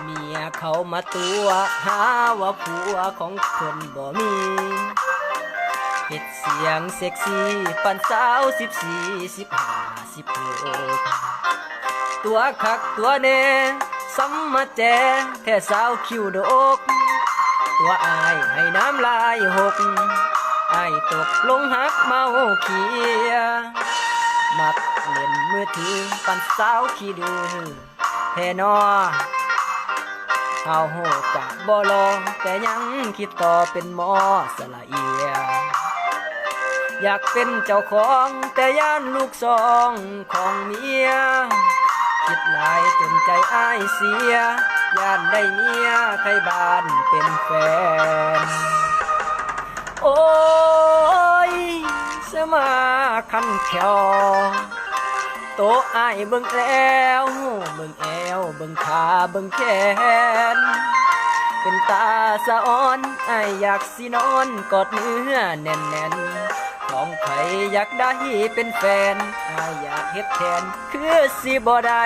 เมียเขามาตัวหาว่าผัวของเพิ่นบ่มีเฮ็ดเสียงเซ็กซี่ปันสาว14 15 16ตัวคักตัวแน่ซ้ำมาแจแท้สาวคิวดกตัวอายให้น้ำลายหกอายตกลงหักเมาเขียมักเล่นมือถือปันสาวขี้ดื้อแท้นอเฮาโหจักบ่ลองแต่ยังคิดต่อเป็นหมอสละเอียอยากเป็นเจ้าของแต่ย่านลูกสองของเมียคิดหลายจนใจอ้ายเสียย่านได้เมียไทยบ้านเป็นแฟนโอ้ยสมาคันแขวโตอ้ายเบิ่งแล้วเบิ่งแอวเบิ่งขาเบิ่งแขนเป็นตาสะอ้อนอ้ายอยากสินอนกอดเนื้อแน่นๆของไผอยากได้เป็นแฟนอ้ายอยากเฮ็ดแทนคือสิบ่ได้